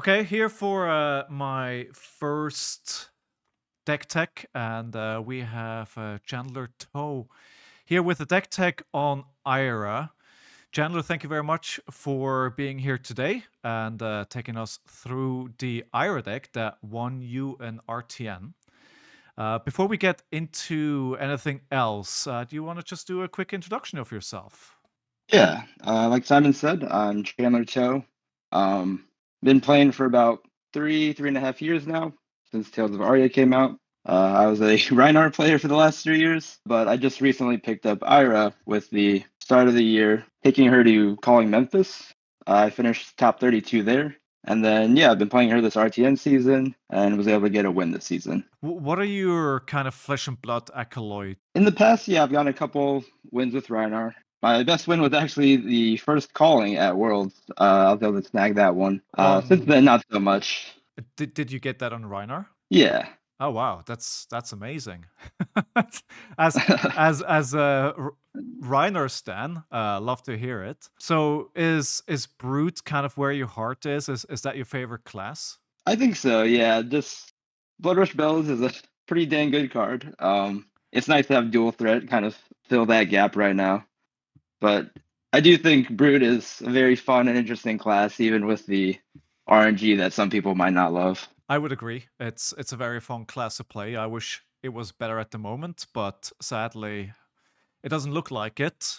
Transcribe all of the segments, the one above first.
Okay, here for my first deck tech, and we have Chandler To here with the deck tech on Ira. Chandler, thank you very much for being here today and taking us through the Ira deck that won you an RtN. Before we get into anything else, do you want to just do a quick introduction of yourself? Yeah, like Simon said, I'm Chandler To. Been playing for about 3.5 years now, since Tales of Arya came out. I was a Reinhardt player for the last 3 years, but I just recently picked up Ira with the start of the year, taking her to Calling Memphis. I finished top 32 there. And then, yeah, I've been playing her this RTN season and was able to get a win this season. What are your kind of flesh and blood accolade? In the past, yeah, I've gotten a couple wins with Reinhardt. My best win was actually the first calling at Worlds. I was able to snag that one. Since then, not so much. Did you get that on Reiner? Yeah. Oh wow, that's amazing. as a Reiner stan, love to hear it. So is Brute kind of where your heart is? Is that your favorite class? I think so, yeah. Just Blood Rush Bells is a pretty dang good card. It's nice to have dual threat kind of fill that gap right now. But I do think Brood is a very fun and interesting class, even with the RNG that some people might not love. I would agree. It's a very fun class to play. I wish it was better at the moment, but sadly, it doesn't look like it.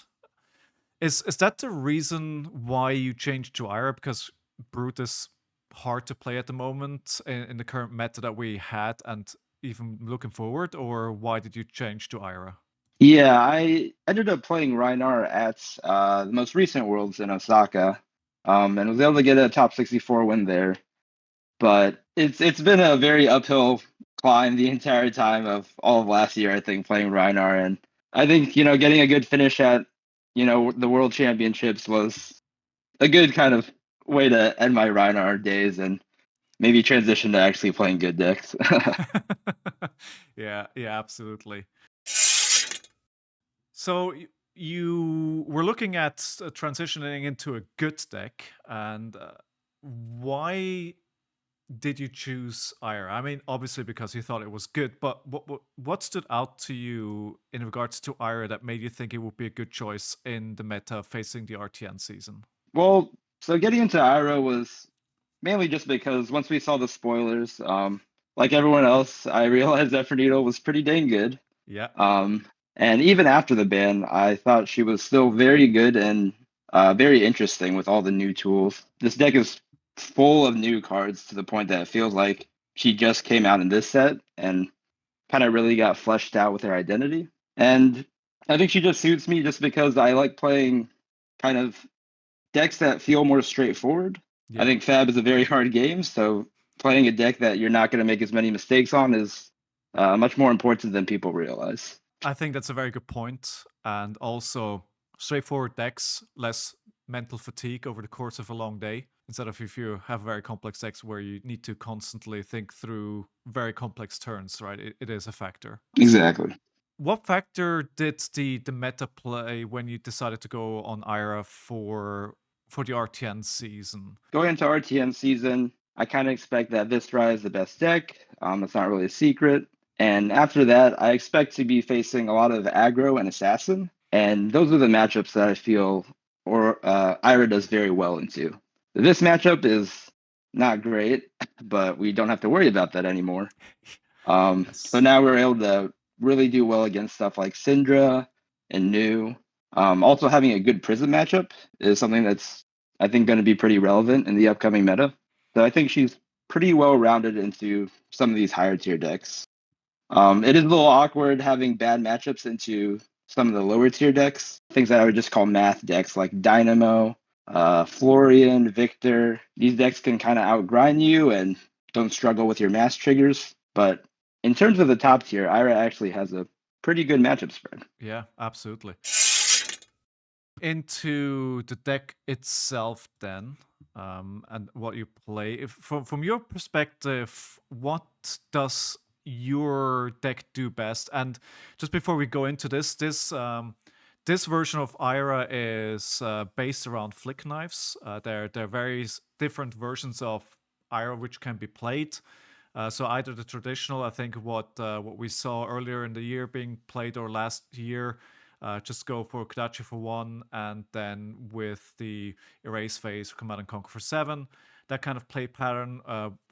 Is that the reason why you changed to Ira? Because Brute is hard to play at the moment in the current meta that we had, and even looking forward, or why did you change to Ira? Yeah, I ended up playing Reinhardt at the most recent Worlds in Osaka, and was able to get a top 64 win there. But it's been a very uphill climb the entire time of all of last year, I think, playing Reinhardt. And I think, getting a good finish at, the World Championships was a good kind of way to end my Reinhardt days and maybe transition to actually playing good decks. Yeah, absolutely. So you were looking at transitioning into a good deck, and why did you choose Ira? I mean, obviously because you thought it was good, but what stood out to you in regards to Ira that made you think it would be a good choice in the meta facing the RTN season? Well, so getting into Ira was mainly just because once we saw the spoilers, like everyone else, I realized that Fernito was pretty dang good. Yeah. Um, and even after the ban, I thought she was still very good and very interesting with all the new tools. This deck is full of new cards to the point that it feels like she just came out in this set and kind of really got fleshed out with her identity. And I think she just suits me just because I like playing kind of decks that feel more straightforward. I Yeah. think Fab is a very hard game, so playing a deck that you're not going to make as many mistakes on is much more important than people realize. I think that's a very good point. And also, straightforward decks, less mental fatigue over the course of a long day, instead of if you have very complex decks where you need to constantly think through very complex turns, right? It is a factor. Exactly. What factor did the meta play when you decided to go on Ira for the RTN season? Going into RTN season, I kind of expect that Viscera is the best deck. It's not really a secret. And after that, I expect to be facing a lot of aggro and assassin. And those are the matchups that I feel Ira does very well into. This matchup is not great, but we don't have to worry about that anymore. So Yes. now we're able to really do well against stuff like Syndra and New. Also, having a good Prism matchup is something that's, I think, going to be pretty relevant in the upcoming meta. So I think she's pretty well rounded into some of these higher tier decks. It is a little awkward having bad matchups into some of the lower tier decks, things that I would just call math decks like Dynamo, Florian, Victor. These decks can kind of outgrind you and don't struggle with your mass triggers. But in terms of the top tier, Ira actually has a pretty good matchup spread. Yeah, absolutely. Into the deck itself, then, and what you play. If from your perspective, what does your deck do best? And just before we go into this version of Ira is based around flick knives. They're various different versions of IRA which can be played. So either the traditional, I think what we saw earlier in the year being played or last year, just go for Kodachi for 1, and then with the erase phase, Command and Conquer for 7. That kind of play pattern,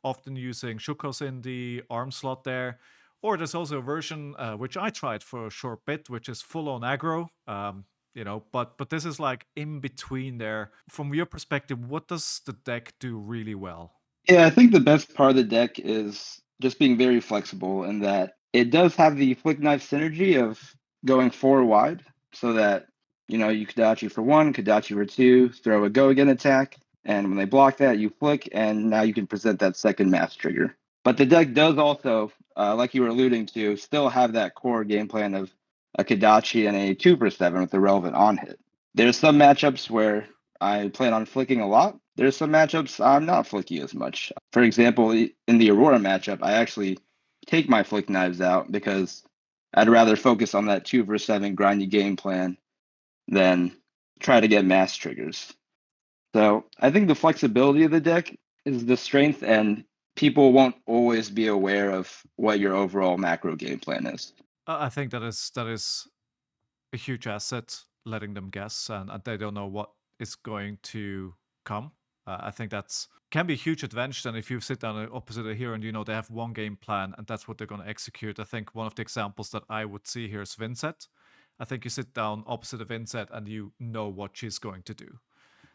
often using Shukos in the arm slot there. Or there's also a version which I tried for a short bit, which is full on aggro. But this is like in between there. From your perspective, what does the deck do really well? Yeah, I think the best part of the deck is just being very flexible in that it does have the flick knife synergy of going 4 wide so that, you Kodachi for 1, Kodachi for 2, throw a go again attack, and when they block that, you flick, and now you can present that second mass trigger. But the deck does also, like you were alluding to, still have that core game plan of a Kodachi and a 2 for 7 with the relevant on hit. There's some matchups where I plan on flicking a lot. There's some matchups I'm not flicking as much. For example, in the Aurora matchup, I actually take my flick knives out because I'd rather focus on that 2 for 7 grindy game plan than try to get mass triggers. So I think the flexibility of the deck is the strength, and people won't always be aware of what your overall macro game plan is. I think that is a huge asset, letting them guess, and they don't know what is going to come. I think that's can be a huge advantage. Then if you sit down opposite a hero and they have one game plan and that's what they're going to execute. I think one of the examples that I would see here is Vincent. I think you sit down opposite of Vincent and you know what she's going to do.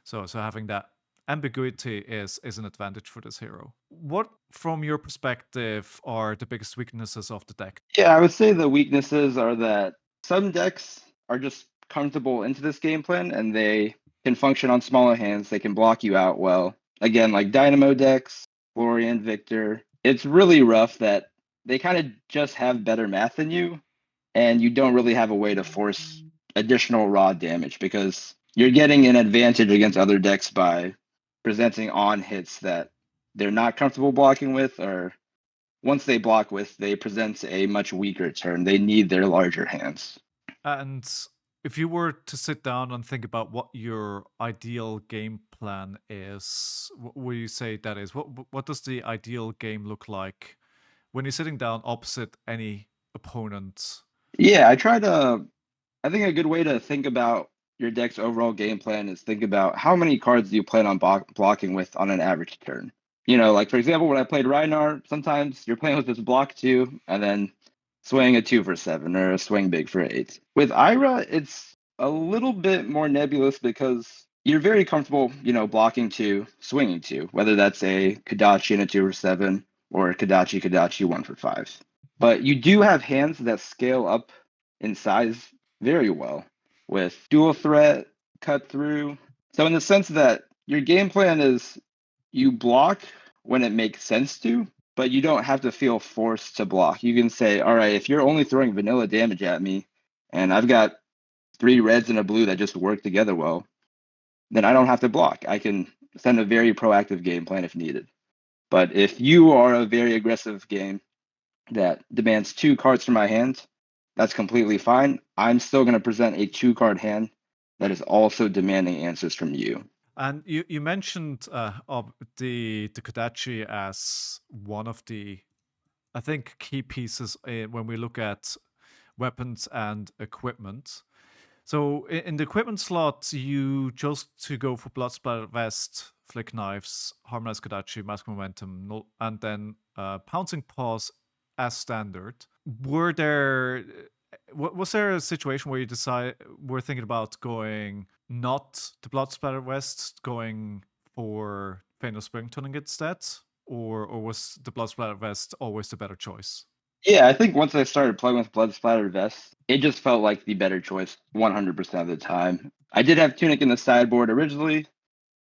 So having that ambiguity is an advantage for this hero. What, from your perspective, are the biggest weaknesses of the deck? Yeah, I would say the weaknesses are that some decks are just comfortable into this game plan and they can function on smaller hands. They can block you out well. Again, like Dynamo decks, Florian, Victor. It's really rough that they kind of just have better math than you, and you don't really have a way to force additional raw damage because you're getting an advantage against other decks by presenting on hits that they're not comfortable blocking with, or once they block with, they present a much weaker turn. They need their larger hands. And if you were to sit down and think about what your ideal game plan is, what would you say that is? What does the ideal game look like when you're sitting down opposite any opponent? Yeah, I think a good way to think about your deck's overall game plan is think about how many cards do you plan on blocking with on an average turn. Like for example, when I played Rhinar, sometimes you're playing with this block 2 and then swing a 2 for 7 or a swing big for 8. With Ira, it's a little bit more nebulous because you're very comfortable, blocking 2, swinging 2, whether that's a Kodachi and a 2 for 7 or a Kodachi 1 for 5. But you do have hands that scale up in size very well with dual threat, cut through. So in the sense that your game plan is you block when it makes sense to, but you don't have to feel forced to block. You can say, all right, if you're only throwing vanilla damage at me and I've got 3 reds and a blue that just work together well, then I don't have to block. I can send a very proactive game plan if needed. But if you are a very aggressive game that demands 2 cards from my hand, that's completely fine. I'm still going to present a 2-card hand that is also demanding answers from you. And you mentioned of the Kodachi as one of the, I think, key pieces when we look at weapons and equipment. So in the equipment slot, you chose to go for Blood Splatter Vest, Flick Knives, Harmonized Kodachi, Mask Momentum, and then Pouncing Paws as standard. Was there a situation where you were thinking about going not the Blood Splatter Vest, going for Fatal Spring Tuning instead? Or was the Blood Splatter Vest always the better choice? Yeah, I think once I started playing with Blood Splatter Vests, it just felt like the better choice 100% of the time. I did have Tunic in the sideboard originally.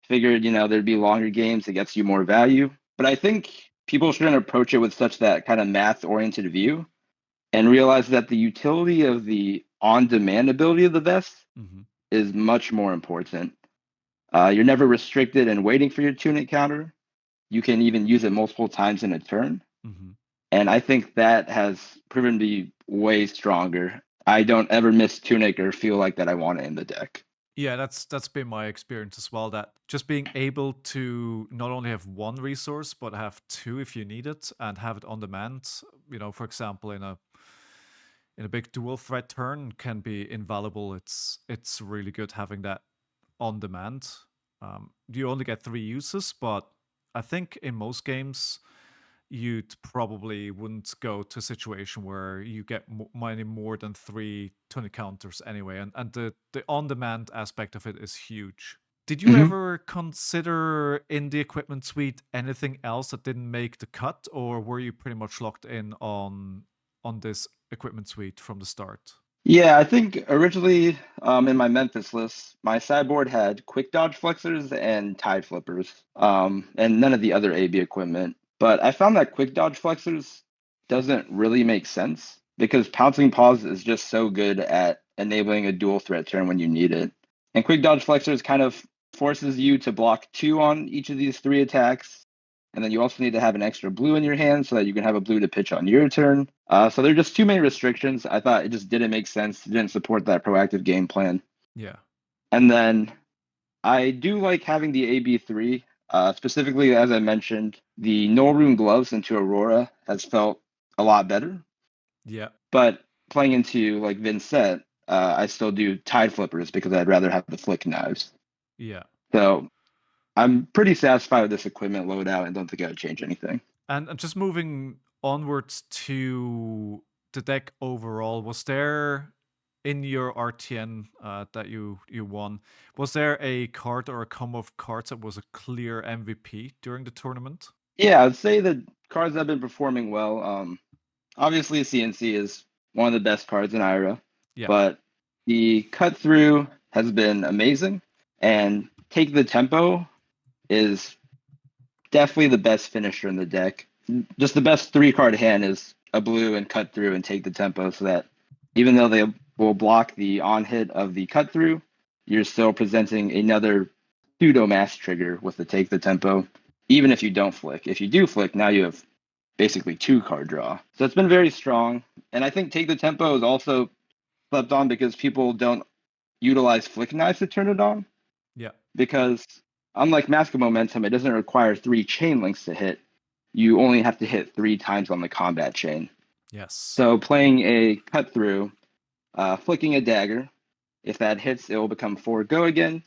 Figured, there'd be longer games, it gets you more value. But I think people shouldn't approach it with such that kind of math-oriented view and realize that the utility of the on-demand ability of the vest is much more important. You're never restricted in waiting for your Tunic counter. You can even use it multiple times in a turn. And I think that has proven to be way stronger. I don't ever miss Tunic or feel like that I want it in the deck. Yeah, that's been my experience as well. That just being able to not only have one resource but have two if you need it and have it on demand. For example, in a big dual threat turn can be invaluable. It's really good having that on demand. You only get 3 uses, but I think in most games you'd probably wouldn't go to a situation where you get many more than 3 20 counters anyway, and the on-demand aspect of it is huge. Did you Hmm. ever consider in the equipment suite anything else that didn't make the cut, or were you pretty much locked in on this equipment suite from the start? Yeah, I think originally in my Memphis list, my sideboard had quick dodge flexors and tide flippers, and none of the other AB equipment. But I found that quick dodge flexors doesn't really make sense because pouncing paws is just so good at enabling a dual threat turn when you need it. And quick dodge flexors kind of forces you to block 2 on each of these 3 attacks. And then you also need to have an extra blue in your hand so that you can have a blue to pitch on your turn. So there are just too many restrictions. I thought it just didn't make sense. It didn't support that proactive game plan. Yeah. And then I do like having the AB3. Specifically, as I mentioned, the No Room gloves into Aurora has felt a lot better. Yeah. But playing into like Vincent, I still do tide flippers because I'd rather have the flick knives. Yeah. So I'm pretty satisfied with this equipment loadout and don't think I would change anything. And just moving onwards to the deck overall, was there in your RTN that you won, was there a card or a combo of cards that was a clear MVP during the tournament? Yeah, I'd say the cards have been performing well. Obviously, CNC is one of the best cards in IRA, Yeah. but the cut through has been amazing, and Take the Tempo is definitely the best finisher in the deck. Just the best 3 card hand is a blue and cut through and Take the Tempo, so that even though they will block the on hit of the cut through, you're still presenting another pseudo mass trigger with the Take the Tempo, even if you don't flick. If you do flick, now you have basically 2 card draw. So it's been very strong. And I think Take the Tempo is also slept on because people don't utilize flick knives to turn it on. Yeah. Because unlike Mask of Momentum, it doesn't require 3 chain links to hit. You only have to hit 3 times on the combat chain. Yes. So playing a cut through, flicking a dagger, if that hits, it will become 4 go again.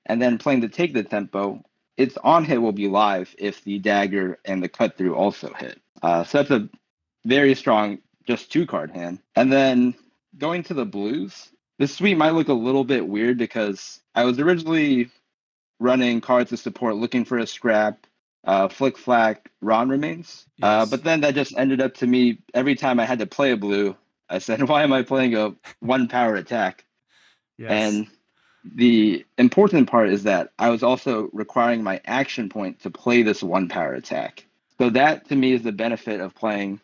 And then playing to Take the Tempo, its on hit will be live if the dagger and the cut through also hit. So that's a very strong, just 2 card hand. And then going to the blues, this suite might look a little bit weird because I was originally running cards to support looking for a scrap, flick flack, Ron remains. But Yes. then that just ended up to me every time I had to play a blue, I said, why am I playing a 1 power attack? Yes. And the important part is that I was also requiring my action point to play this 1 power attack. So that to me is the benefit of playing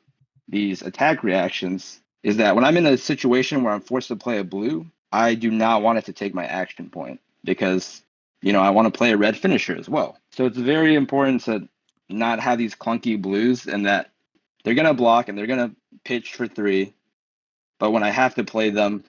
these attack reactions, is that when I'm in a situation where I'm forced to play a blue, I do not want it to take my action point because, I want to play a red finisher as well. So it's very important to not have these clunky blues and that they're going to block and they're going to pitch for 3. But when I have to play them,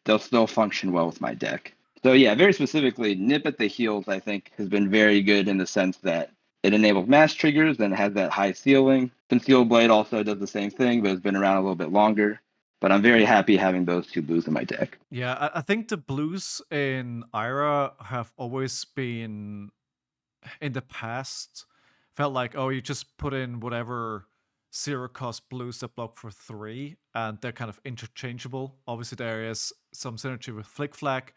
they'll still function well with my deck. So yeah, very specifically, Nip at the Heels, I think, has been very good in the sense that it enables mass triggers and it has that high ceiling. Concealed Blade also does the same thing, but it's been around a little bit longer. But I'm very happy having those 2 blues in my deck. Yeah, I think the blues in Ira have always been, in the past, felt like, oh, you just put in whatever 0 cost blues that block for 3 and they're kind of interchangeable. Obviously there is some synergy with flick flack.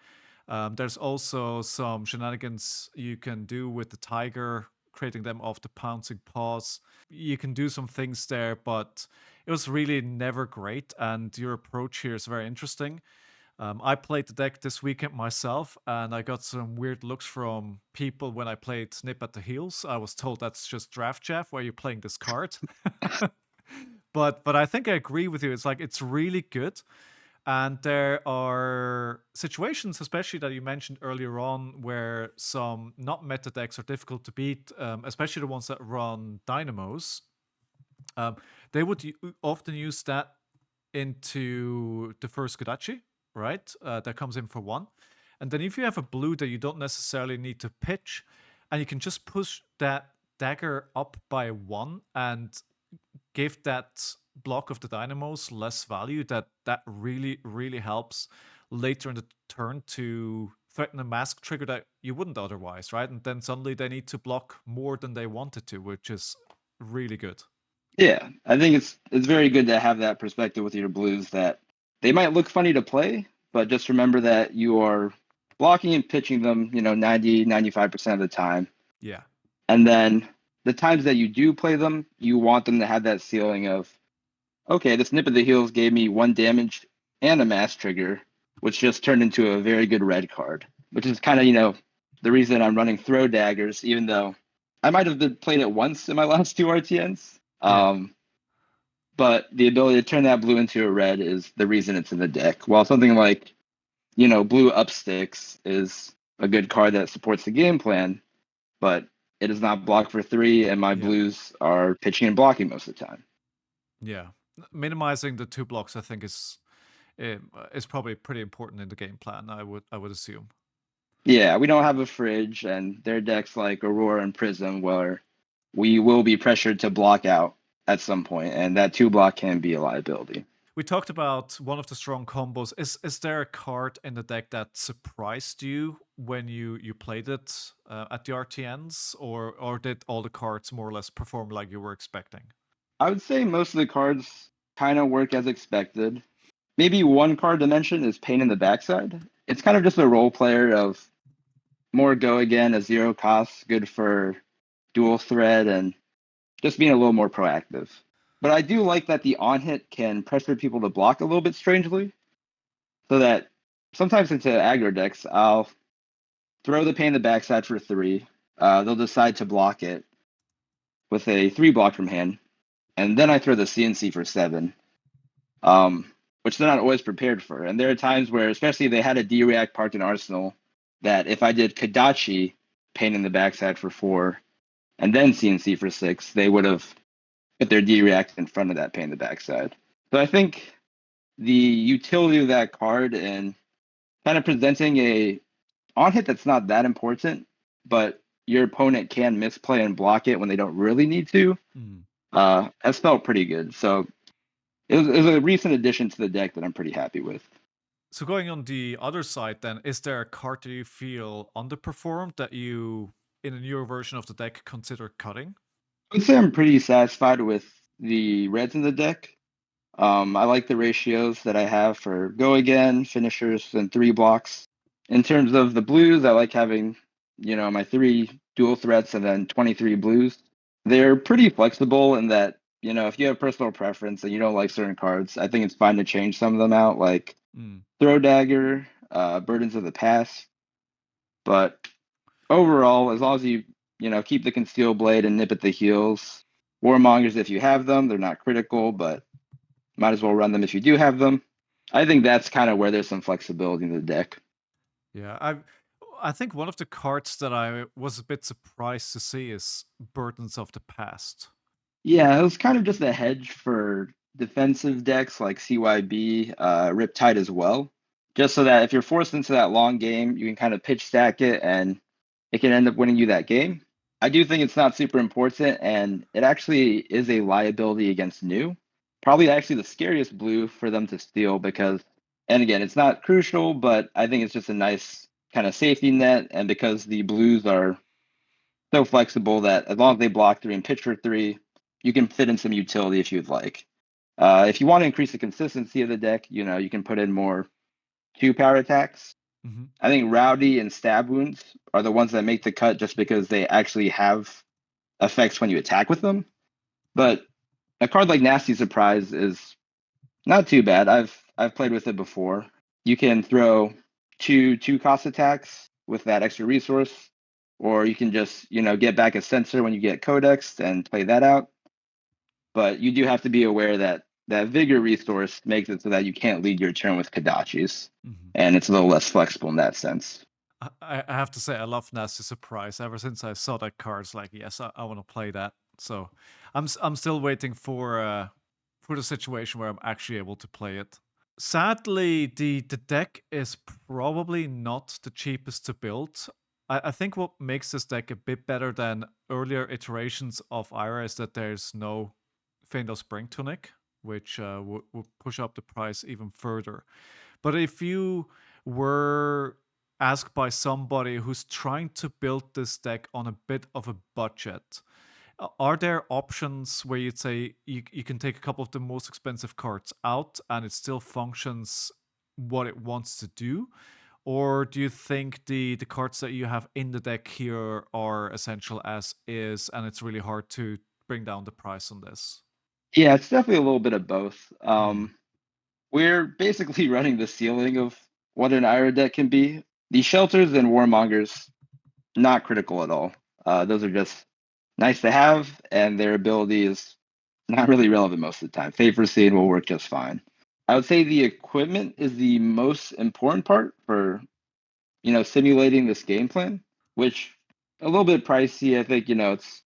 There's also some shenanigans you can do with the tiger, creating them off the pouncing paws. You can do some things there, but it was really never great, and your approach here is very interesting. I played the deck this weekend myself, and I got some weird looks from people when I played Snip at the Heels. I was told that's just Draft Chaff. Why are you playing this card? But I think I agree with you. It's like it's really good, and there are situations, especially that you mentioned earlier on, where some not meta decks are difficult to beat, especially the ones that run dynamos. Um, they would often use that into the first Kodachi, right? That comes in for 1. And then if you have a blue that you don't necessarily need to pitch, and you can just push that dagger up by 1 and give that block of the dynamos less value, that really, really helps later in the turn to threaten a mask trigger that you wouldn't otherwise, right? And then suddenly they need to block more than they wanted to, which is really good. Yeah, I think it's very good to have that perspective with your blues that they might look funny to play, but just remember that you are blocking and pitching them, 90-95% of the time. Yeah. And then the times that you do play them, you want them to have that ceiling of, okay, this Nip of the Heels gave me 1 damage and a mass trigger, which just turned into a very good red card, which is kind of, the reason I'm running throw daggers, even though I might have played it once in my last 2 RTNs. Yeah. But the ability to turn that blue into a red is the reason it's in the deck. While something like, blue upsticks is a good card that supports the game plan, but it is not blocked for 3, and my Yeah. blues are pitching and blocking most of the time. Yeah. Minimizing the 2 blocks, I think, is probably pretty important in the game plan, I would assume. Yeah, we don't have a fridge, and their decks like Aurora and Prism, where we will be pressured to block out at some point, and that 2 block can be a liability. We talked about one of the strong combos. Is there a card in the deck that surprised you when you played it at the RTNs, or did all the cards more or less perform like you were expecting? I would say most of the cards kind of work as expected. Maybe one card to mention is Pain in the Backside. It's kind of just a role player of more go again, a 0 cost, good for dual threat and just being a little more proactive. But I do like that the on hit can pressure people to block a little bit strangely, so that sometimes into aggro decks, I'll throw the Pain in the Backside for 3. They'll decide to block it with a 3 block from hand, and then I throw the CNC for 7. Which they're not always prepared for. And there are times where, especially if they had a D-React parked in Arsenal, that if I did Kadachi, Pain in the Backside for 4, and then CNC for 6, they would have put their D-React in front of that Pain in the Backside. So I think the utility of that card and kind of presenting a on-hit that's not that important, but your opponent can misplay and block it when they don't really need to, has felt pretty good. So it was a recent addition to the deck that I'm pretty happy with. So going on the other side then, is there a card that you feel underperformed that you, in a newer version of the deck, consider cutting? I would say I'm pretty satisfied with the reds in the deck. I like the ratios that I have for go again, finishers, and 3 blocks. In terms of the blues, I like having, my 3 dual threats and then 23 blues. They're pretty flexible in that, if you have personal preference and you don't like certain cards, I think it's fine to change some of them out, like Throw Dagger, Burdens of the Past. But overall, as long as you, keep the Conceal Blade and Nip at the Heels, Warmongers, if you have them, they're not critical, but might as well run them if you do have them. I think that's kind of where there's some flexibility in the deck. Yeah, I think one of the cards that I was a bit surprised to see is Burdens of the Past. Yeah, it was kind of just a hedge for defensive decks like CYB, Riptide as well. Just so that if you're forced into that long game, you can kind of pitch stack it and it can end up winning you that game. I do think it's not super important, and it actually is a liability against new. Probably actually the scariest blue for them to steal because, and again, it's not crucial, but I think it's just a nice kind of safety net. And because the blues are so flexible that as long as they block 3 and pitch for 3, you can fit in some utility if you'd like. If you want to increase the consistency of the deck, you can put in more 2 power attacks. I think Rowdy and Stab Wounds are the ones that make the cut just because they actually have effects when you attack with them. But a card like Nasty Surprise is not too bad. I've played with it before. You can throw 2 cost attacks with that extra resource, or you can just, get back a sensor when you get Codex and play that out. But you do have to be aware that that Vigor resource makes it so that you can't lead your turn with Kadachis. And it's a little less flexible in that sense. I have to say, I love Nasty Surprise. Ever since I saw that card, it's like, yes, I want to play that. So I'm still waiting for the situation where I'm actually able to play it. Sadly, the deck is probably not the cheapest to build. I think what makes this deck a bit better than earlier iterations of Ira is that there's no Faendal Spring Tunic, which would push up the price even further. But if you were asked by somebody who's trying to build this deck on a bit of a budget, are there options where you'd say you can take a couple of the most expensive cards out and it still functions what it wants to do? Or do you think the cards that you have in the deck here are essential as is and it's really hard to bring down the price on this? Yeah, it's definitely a little bit of both. Hmm. We're basically running the ceiling of what an Ira deck can be. The shelters and warmongers, not critical at all. Those are just nice to have, and their ability is not really relevant most of the time. Favor Seed will work just fine. I would say the equipment is the most important part for simulating this game plan, which a little bit pricey. I think it's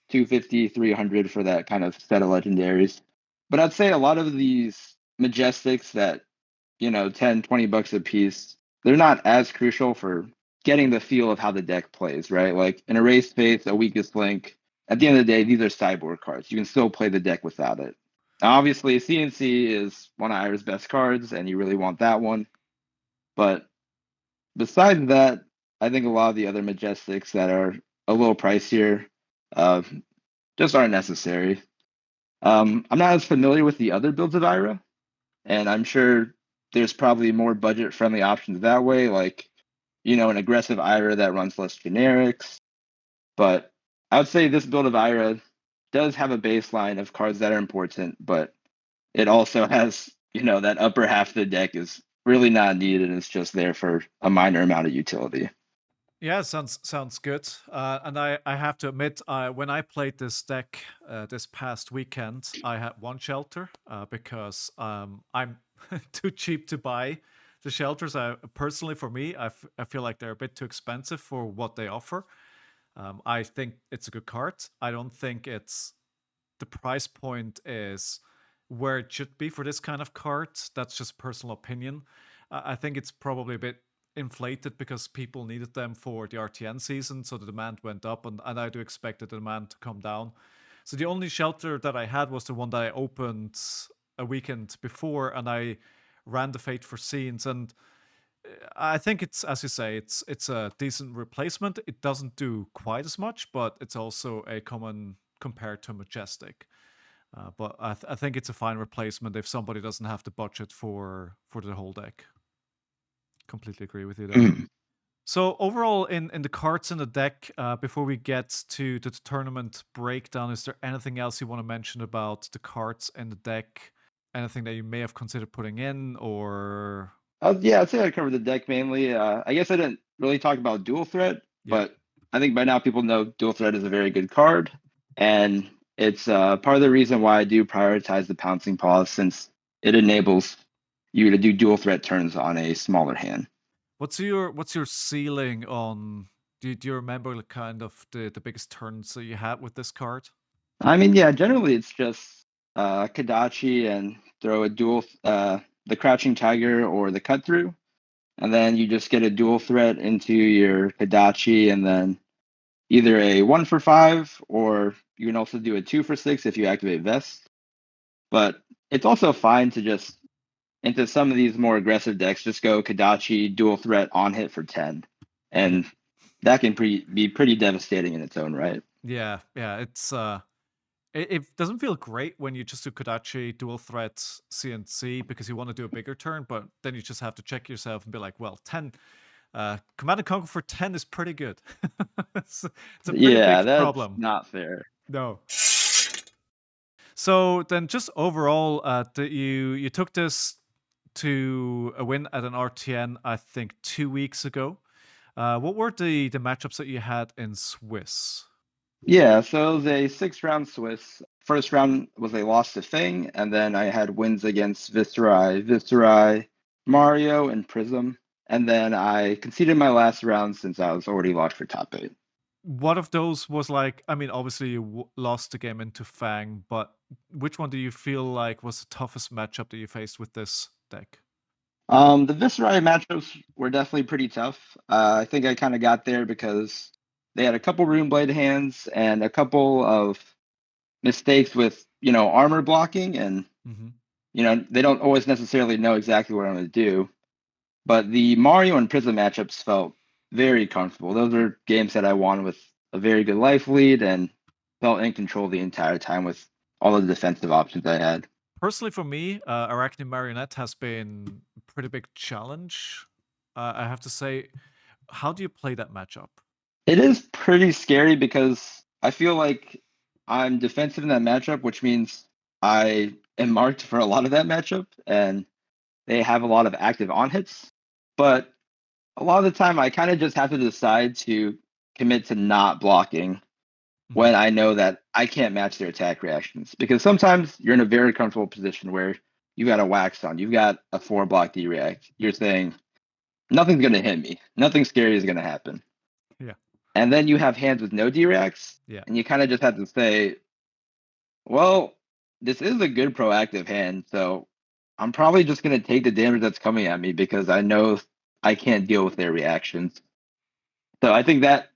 250, 300 for that kind of set of legendaries. But I'd say a lot of these majestics that 10, 20 bucks a piece, they're not as crucial for getting the feel of how the deck plays, right? Like an Erase Face, a Weakest Link. At the end of the day, these are sideboard cards. You can still play the deck without it. Now, obviously, CNC is one of Ira's best cards, and you really want that one. But besides that, I think a lot of the other majestics that are a little pricier uh, just aren't necessary. I'm not as familiar with the other builds of Ira, and I'm sure there's probably more budget-friendly options that way, like an aggressive Ira that runs less generics. But I would say this build of Ira does have a baseline of cards that are important, but it also has that upper half of the deck is really not needed, and it's just there for a minor amount of utility. Yeah, sounds good. And I have to admit, when I played this deck this past weekend, I had one shelter because I'm too cheap to buy the shelters. Personally, for me, I feel like they're a bit too expensive for what they offer. I think it's a good card. I don't think it's the price point is where it should be for this kind of card. That's just personal opinion. I think it's probably a bit inflated because people needed them for the RtN season, so the demand went up, and I do expect the demand to come down. So the only shelter that I had was the one that I opened a weekend before, and I ran the Fate for Scenes, and I think it's, as you say, it's a decent replacement. It doesn't do quite as much, but it's also a common compared to Majestic. But I think it's a fine replacement if somebody doesn't have the budget for the whole deck. Completely agree with you there. Mhm. So overall, in the cards in the deck, before we get to the tournament breakdown, is there anything else you want to mention about the cards in the deck? Anything that you may have considered putting in, or Yeah, I'd say I covered the deck mainly. I guess I didn't really talk about Dual Threat, yeah, but I think by now people know Dual Threat is a very good card, and it's part of the reason why I do prioritize the Pouncing Paws, since it enables you to do Dual Threat turns on a smaller hand. what's your ceiling on? Do you remember the kind of the biggest turns that you had with this card? I mean, yeah, generally it's just Kadachi and throw a the Crouching Tiger or the Cut Through, and then you just get a Dual Threat into your Kadachi, and then either a 1 for 5, or you can also do a 2 for 6 if you activate Vest. But it's also fine to just, into some of these more aggressive decks, just go Kadachi, Dual Threat on hit for 10. Yeah, And that can be pretty devastating in its own right. yeah. It doesn't feel great when you just do Kodachi dual threat CNC because you want to do a bigger turn, but then you just have to check yourself and be like, well, 10 Command and Conquer for 10 is pretty good. it's a pretty Yeah, big that's problem. not fair. No. So then, just overall, you took this to a win at an RTN, I think 2 weeks ago. What were the matchups that you had in Swiss? Yeah, so it was a 6 round Swiss. First round was a loss to Fang, and then I had wins against Viscerai, Mario, and Prism. And then I conceded my last round since I was already locked for top 8. What of those was like? I mean, obviously you lost the game into Fang, but which one do you feel like was the toughest matchup that you faced with this deck? The Viserai matchups were definitely pretty tough. I think I kind of got there because they had a couple Runeblade hands and a couple of mistakes with, armor blocking, and, Mm-hmm. they don't always necessarily know exactly what I'm going to do. But the Mario and Prism matchups felt very comfortable. Those are games that I won with a very good life lead and felt in control the entire time with all the defensive options I had. Personally, for me, Arachne Marionette has been a pretty big challenge. I have to say, how do you play that matchup? It is pretty scary because I feel like I'm defensive in that matchup, which means I am marked for a lot of that matchup, and they have a lot of active on hits. But a lot of the time, I kind of just have to decide to commit to not blocking Mhm. when I know that I can't match their attack reactions. Because sometimes you're in a very comfortable position where you got a wax on, you've got a 4 block D react. You're saying, nothing's going to hit me, nothing scary is going to happen. Yeah. And then you have hands with no D reacts, Yeah. and you kind of just have to say, well, this is a good proactive hand, so I'm probably just going to take the damage that's coming at me because I know I can't deal with their reactions. So I think that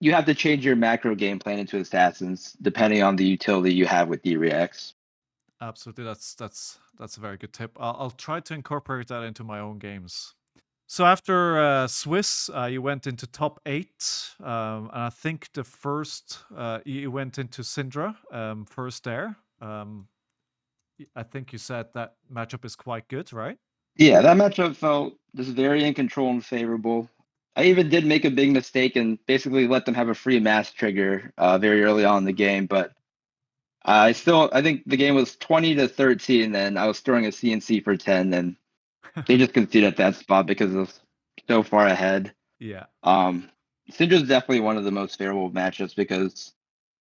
you have to change your macro game plan into assassins depending on the utility you have with D reacts. Absolutely. That's a very good tip. I'll try to incorporate that into my own games. So after Swiss, you went into top 8, and I think the first you went into Syndra first there. I think you said that matchup is quite good, right? Yeah, that matchup felt just very in control and favorable. I even did make a big mistake and basically let them have a free mass trigger very early on in the game, but I think the game was 20-13, and I was throwing a CNC for 10, and they just conceded at that spot because it was so far ahead. Yeah. Um, Syndra's definitely one of the most favorable matchups because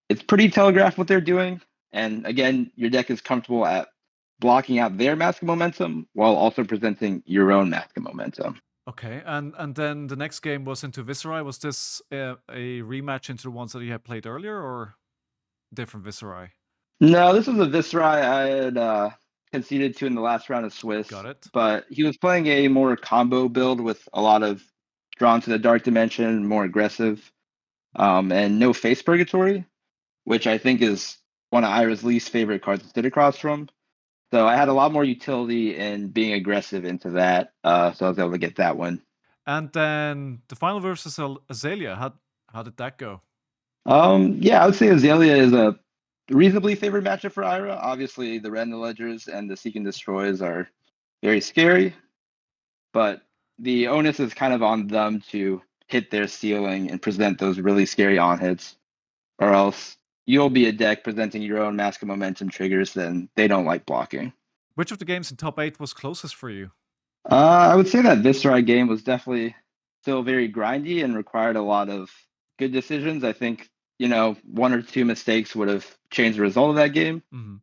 it's pretty telegraphed what they're doing. And again, your deck is comfortable at blocking out their mask of momentum while also presenting your own mask of momentum. Okay, and then the next game was into Viserai. Was this a rematch into the ones that you had played earlier, or different Viserai? No, this was a Viserai I had conceded to in the last round of Got Swiss, it. but he was playing a more combo build with a lot of drawn to the dark dimension, more aggressive, and no face purgatory, which I think is one of Ira's least favorite cards to sit across from. So I had a lot more utility in being aggressive into that, so I was able to get that one. And then the final versus Azalea. How did that go? Yeah, I would say Azalea is a reasonably favored matchup for Ira. Obviously, the Red Ledgers and the Seek and Destroys are very scary, but the onus is kind of on them to hit their ceiling and present those really scary on hits, or else you'll be a deck presenting your own Mask of Momentum triggers, and they don't like blocking. Which of the games in top 8 was closest for you? I would say that Viserai game was definitely still very grindy and required a lot of good decisions. I think, one or two mistakes would have changed the result of that game, Mm-hmm.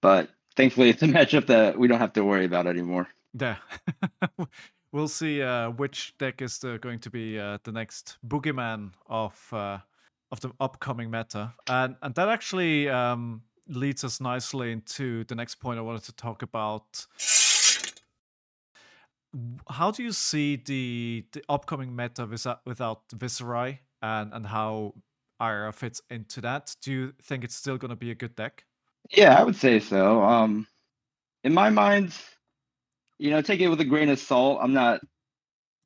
but thankfully it's a matchup that we don't have to worry about anymore. Yeah. We'll see which deck is going to be the next boogeyman of the upcoming meta, and that actually leads us nicely into the next point I wanted to talk about. How do you see the upcoming meta without Viserai, and how Ira fits into that? Do you think it's still going to be a good deck? Yeah, I would say so. In my mind, take it with a grain of salt. I'm not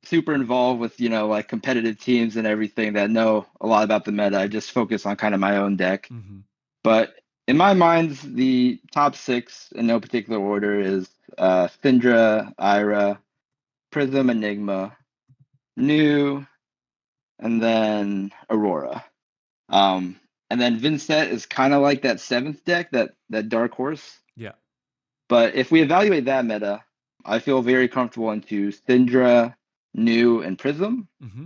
super involved with, like competitive teams and everything that know a lot about the meta. I just focus on kind of my own deck. Mm-hmm. But in my mind, the top 6 in no particular order is Syndra, Ira, Prism, Enigma, New, and then Aurora. Um, and then Vincent is kind of like that 7th deck, that dark horse. Yeah. But if we evaluate that meta, I feel very comfortable into Syndra, New, and Prism. Mm-hmm.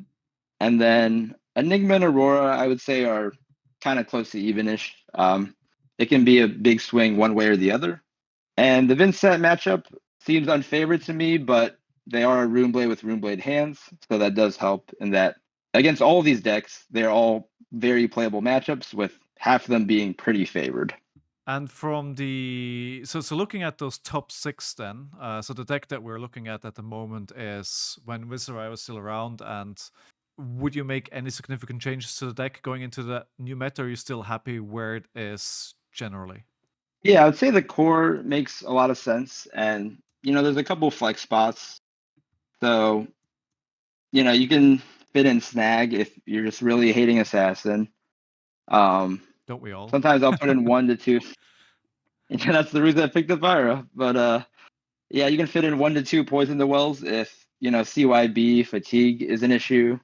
And then Enigma and Aurora, I would say, are kind of close to evenish. It can be a big swing one way or the other. And the Vincent matchup seems unfavored to me, but they are a Runeblade with Runeblade hands, so that does help in that against all of these decks, they're all very playable matchups, with half of them being pretty favored. And from the so looking at those top 6 then, so the deck that we're looking at the moment is when Viserai was still around, and would you make any significant changes to the deck going into the new meta, or are you still happy where it is generally? Yeah, I would say the core makes a lot of sense, and there's a couple flex spots. So you can fit in snag if you're just really hating assassin. Don't we all? Sometimes I'll put in 1 to 2. Yeah, that's the reason I picked up Ira. But yeah, you can fit in 1 to 2 poison the wells if CYB fatigue is an issue.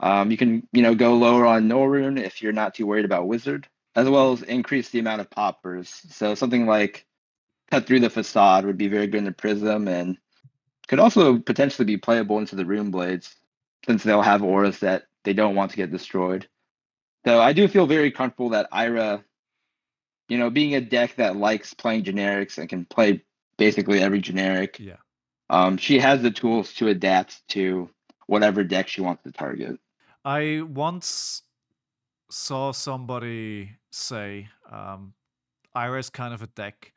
You can go lower on Norrune if you're not too worried about wizard, as well as increase the amount of poppers. So something like cut through the facade would be very good in the prism, and could also potentially be playable into the rune blades, since they'll have auras that they don't want to get destroyed. So I do feel very comfortable that Ira, being a deck that likes playing generics and can play basically every generic, Yeah. she has the tools to adapt to whatever deck she wants to target. I once saw somebody say Ira is kind of a deck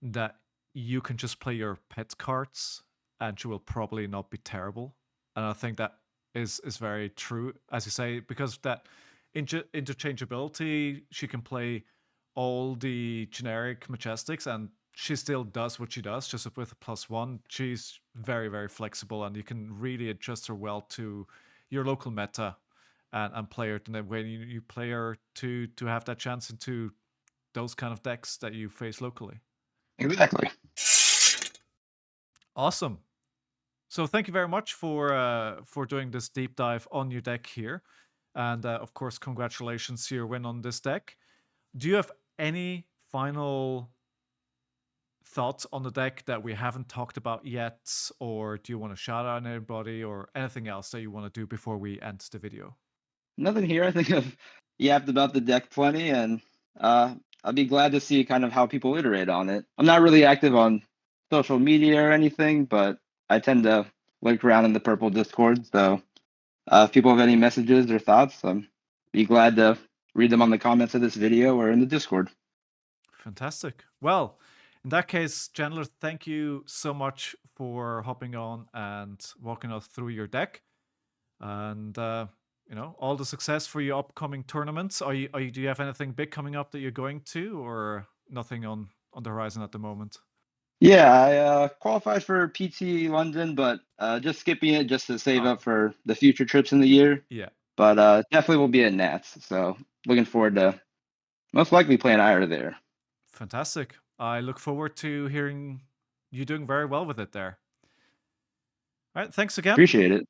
that you can just play your pet cards and she will probably not be terrible. And I think that is very true, as you say, because of that interchangeability, she can play all the generic majestics and she still does what she does, just with a +1. She's very, very flexible, and you can really adjust her well to your local meta and play her. And then when you play her to have that chance into those kind of decks that you face locally. Exactly. Awesome. So thank you very much for doing this deep dive on your deck here, and of course, congratulations to your win on this deck. Do you have any final thoughts on the deck that we haven't talked about yet, or do you want to shout out anybody or anything else that you want to do before we end the video? Nothing here. I think I've yapped about the deck plenty, and I'll be glad to see kind of how people iterate on it. I'm not really active on social media or anything, but I tend to lurk around in the purple Discord. So if people have any messages or thoughts, be glad to read them on the comments of this video or in the Discord. Fantastic. Well, in that case, Chandler, thank you so much for hopping on and walking us through your deck. And all the success for your upcoming tournaments. Do you have anything big coming up that you're going to, or nothing on the horizon at the moment? Yeah, I qualified for PT London, but just skipping it just to save up for the future trips in the year. Yeah. But definitely will be at Nats. So looking forward to most likely playing Ira there. Fantastic. I look forward to hearing you doing very well with it there. All right. Thanks again. Appreciate it.